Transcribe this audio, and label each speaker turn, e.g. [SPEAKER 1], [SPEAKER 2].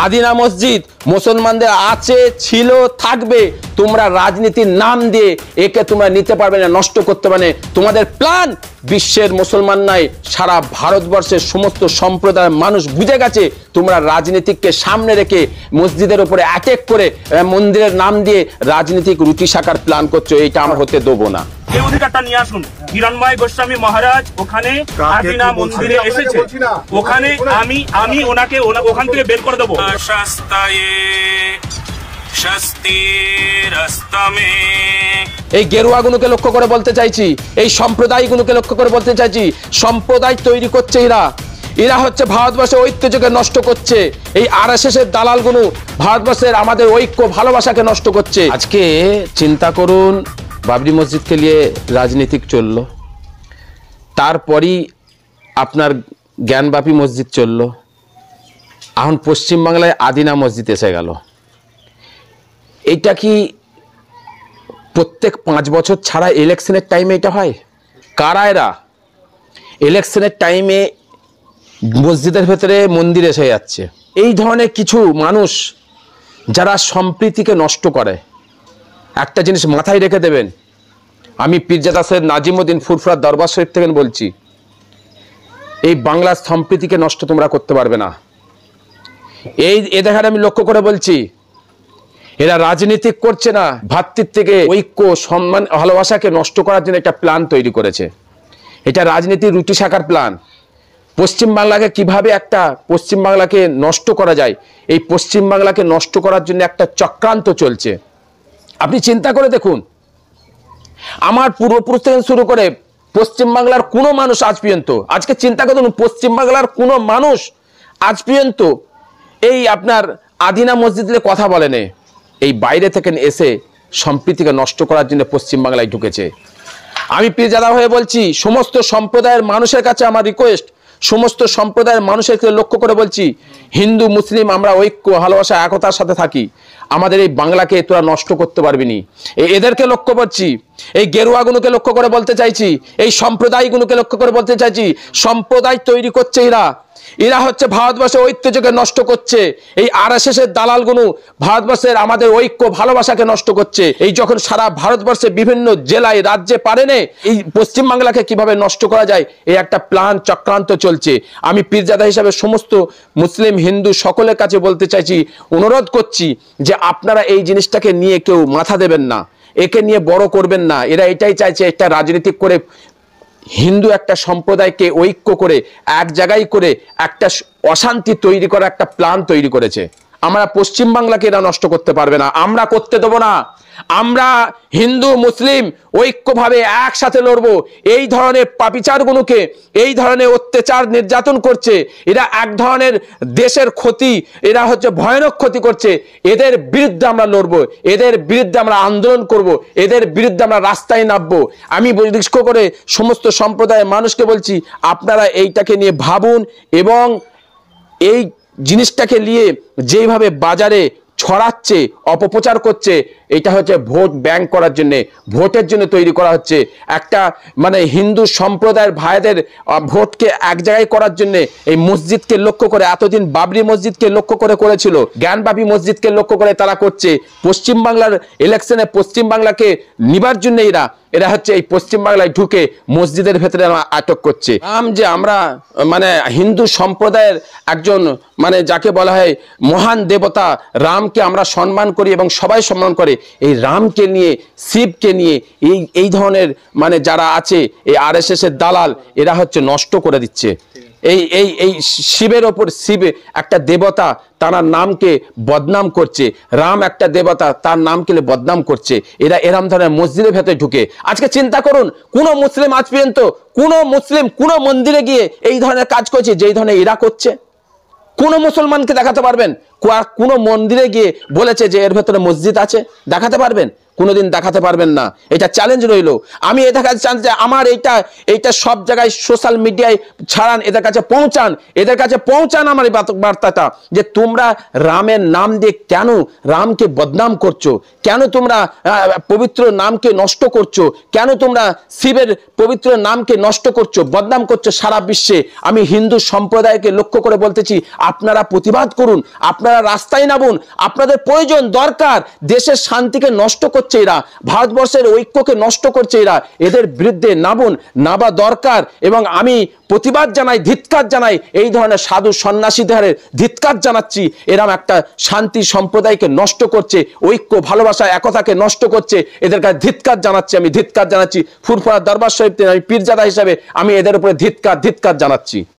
[SPEAKER 1] আদিনা মসজিদ মুসলমানদের আছে, ছিল, থাকবে। তোমরা রাজনীতির নাম দিয়ে একে তোমরা নিতে পারবে না, নষ্ট করতে পারবে। তোমাদের প্ল্যান বিশ্বের মুসলমান নাই, সারা ভারতবর্ষের সমস্ত সম্প্রদায়ের মানুষ বুঝে গেছে তোমরা রাজনীতিককে সামনে রেখে মসজিদের উপরে অ্যাটাক করে মন্দিরের নাম দিয়ে রাজনীতিক রুটি শাখার প্ল্যান করছো। এইটা আমরা হতে দেবো না।
[SPEAKER 2] এই অধিকারটা নিয়ে আসুন। হিরণময় গোস্বামী মহারাজ ওখানে আদিনা মন্দিরে এসেছে, ওখানে আমি ওনাকে ওখান থেকে বের করে দেবো।
[SPEAKER 1] এই গেরুয়াগুলোকে লক্ষ্য করে বলতে চাইছি, এই সম্প্রদায়গুলোকে লক্ষ্য করে বলতে চাইছি, সম্প্রদায় তৈরি করছে এরা হচ্ছে ভারতবর্ষের ঐতিহ্যকে নষ্ট করছে। এই আরএসএসের দালালগুলো ভারতবর্ষের আমাদের ঐক্য ভালোবাসাকে নষ্ট করছে। আজকে চিন্তা করুন, বাবরি মসজিদকে নিয়ে রাজনীতিক চললো, তারপরই আপনার জ্ঞানবাপী মসজিদ চললো, এখন পশ্চিমবাংলায় আদিনা মসজিদ এসে গেল। এটা কি প্রত্যেক 5 বছর ছাড়া ইলেকশনের টাইমে এটা হয়? কারা এরা? ইলেকশনের টাইমে মসজিদের ভেতরে মন্দির এসে যাচ্ছে। এই ধরনের কিছু মানুষ যারা সম্প্রীতিকে নষ্ট করে, একটা জিনিস মাথায় রেখে দেবেন, আমি পীরজাদা সৈয়দ নাজিমউদ্দিন ফুরফুরা দরবার শরীফ থেকে বলছি, এই বাংলার সম্প্রীতিকে নষ্ট তোমরা করতে পারবে না। এই দেখার আমি লক্ষ্য করে বলছি, এরা রাজনীতি করছে না, ভ্রাতৃত্বকে ঐক্য সম্মান ভালোবাসাকে নষ্ট করার জন্য একটা প্ল্যান তৈরি করেছে। এটা রাজনীতির রুটি শাখার প্ল্যান। পশ্চিমবাংলাকে কিভাবে একটা পশ্চিমবাংলাকে নষ্ট করা যায়, এই পশ্চিমবাংলাকে নষ্ট করার জন্য একটা চক্রান্ত চলছে। আপনি চিন্তা করে দেখুন, আমার পূর্বপুরুষ থেকে শুরু করে পশ্চিমবাংলার কোনো মানুষ আজ পর্যন্ত, আজকে চিন্তা করুন, পশ্চিমবাংলার কোনো মানুষ আজ পর্যন্ত এই আপনার আদিনা মসজিদে কথা বলেনি। এই বাইরে থেকে এসে সম্প্রীতিকে নষ্ট করার জন্য পশ্চিমবাংলায় ঢুকেছে। আমি পীরজাদা হয়ে বলছি, সমস্ত সম্প্রদায়ের মানুষের কাছে আমার রিকোয়েস্ট, সমস্ত সম্প্রদায়ের মানুষের লক্ষ্য করে বলছি, হিন্দু মুসলিম আমরা ঐক্য ভালোবাসা একতার সাথে থাকি। আমাদের এই বাংলাকে তোরা নষ্ট করতে পারবি নি। এদেরকে লক্ষ্য করছি, এই গেরুয়াগুলোকে লক্ষ্য করে বলতে চাইছি, এই সম্প্রদায়গুলোকে লক্ষ্য করে বলতে চাইছি, সম্প্রদায় তৈরি করছে এরা হচ্ছে ভারতবর্ষের ঐতিহ্যকে নষ্ট করছে। এই আরএসএসের দালালগুলো ভারতবর্ষের আমাদের ঐক্য ভালোবাসাকে নষ্ট করছে। এই যখন সারা ভারতবর্ষের বিভিন্ন জেলায় রাজ্যে পারেনি এই পশ্চিমবাংলাকে কিভাবে নষ্ট করা যায়, এই একটা প্ল্যান চক্রান্ত চলছে। আমি পীরজাদা হিসাবে সমস্ত মুসলিম হিন্দু সকলের কাছে বলতে চাইছি, অনুরোধ করছি যে আপনারা এই জিনিসটাকে নিয়ে কেউ মাথা দেবেন না, একে নিয়ে বড় করবেন না। এরা এটাই চাইছে একটা রাজনীতি করে হিন্দু একটা সম্প্রদায়কে ঐক্য করে এক জায়গায় করে একটা অশান্তি তৈরি করা একটা প্ল্যান তৈরি করেছে। আমরা পশ্চিমবাংলাকে এরা নষ্ট করতে পারবে না, আমরা করতে দেবো না। আমরা হিন্দু মুসলিম ঐক্যভাবে একসাথে লড়বো। এই ধরনের পাপিচারগুলোকে, এই ধরনের অত্যাচার নির্যাতন করছে এরা, এক ধরনের দেশের ক্ষতি, এরা হচ্ছে ভয়ানক ক্ষতি করছে। এদের বিরুদ্ধে আমরা লড়বো, এদের বিরুদ্ধে আমরা আন্দোলন করব, এদের বিরুদ্ধে আমরা রাস্তায় নামবো। আমি বিশেষ করে সমস্ত সম্প্রদায়ের মানুষকে বলছি, আপনারা এইটাকে নিয়ে ভাবুন এবং এই জিনিসটাকে নিয়ে যেভাবে বাজারে ছড়াচ্ছে, অপপ্রচার করছে, এটা হচ্ছে ভোট ব্যাংক করার জন্য, ভোটের জন্য তৈরি করা হচ্ছে। একটা মানে হিন্দু সম্প্রদায়ের ভাইদের ভোটকে এক জায়গায় করার জন্য এই মসজিদকে লক্ষ্য করে, এতদিন বাবরি মসজিদকে লক্ষ্য করে করেছিল, জ্ঞানবাপী মসজিদকে লক্ষ্য করে তারা করছে। পশ্চিমবাংলার ইলেকশনে পশ্চিমবাংলাকে নিবার জন্য এরা হচ্ছে এই পশ্চিমবাংলায় ঢুকে মসজিদের ভেতরে আটক করছে। যে আমরা মানে হিন্দু সম্প্রদায়ের একজন মানে যাকে বলা হয় মহান দেবতা রামকে আমরা সম্মান করি এবং সবাই সম্মান করে, এই রামকে নিয়ে, শিবকে নিয়ে এই ধরনের মানে যারা আছে এই আরএসএস এর দালাল, এরা হচ্ছে নষ্ট করে দিচ্ছে। এই শিবের ওপর, শিব একটা দেবতা, তার নামকে বদনাম করছে, রাম একটা দেবতা, তার নামকে বদনাম করছে। এরা এরম ধরনের মসজিদের ভেতরে ঢুকে, আজকে চিন্তা করুন, কোন মুসলিম আজ পর্যন্ত কোন মুসলিম কোন মন্দিরে গিয়ে এই ধরনের কাজ করছে যেই ধরনের এরা করছে? কোন মুসলমানকে দেখাতে পারবেন? কোন মন্দিরে গিয়ে বলেছে যে এর ভেতরে মসজিদ আছে? দেখাতে পারবেন? কোনোদিন দেখাতে পারবেন না। এটা চ্যালেঞ্জ রইল। আমি এদের কাছে চান যে আমার এইটা সব জায়গায় সোশ্যাল মিডিয়ায় ছাড়ান, এদের কাছে পৌঁছান আমার এই বার্তাটা, যে তোমরা রামের নাম দিয়ে কেন রামকে বদনাম করছো, কেন তোমরা পবিত্র নামকে নষ্ট করছো, কেন তোমরা শিবের পবিত্র নামকে নষ্ট করছো, বদনাম করছো সারা বিশ্বে। আমি হিন্দু সম্প্রদায়কে লক্ষ্য করে বলতেছি, আপনারা প্রতিবাদ করুন, আপনারা রাস্তায় নামুন, আপনাদের প্রয়োজন দরকার। দেশের শান্তিকে নষ্ট করছে এরা, ভারতবর্ষের ঐক্যকে নষ্ট করছে এরা, এদের বিরুদ্ধে নাবা দরকার। এবং আমি প্রতিবাদ জানাই, ধিক্কার জানাই, এই ধরনের সাধু সন্ন্যাসীদের ধিক্কার জানাচ্ছি। এরকম একটা শান্তি সম্প্রদায়কে নষ্ট করছে, ঐক্য ভালোবাসা একতাকে নষ্ট করছে, এদের কাছে ধিক্কার জানাচ্ছি। আমি ধিক্কার জানাচ্ছি ফুরফুরা দরবার শরীফ, আমি পীরজাদা হিসাবে আমি এদের উপরে ধিক্কার জানাচ্ছি।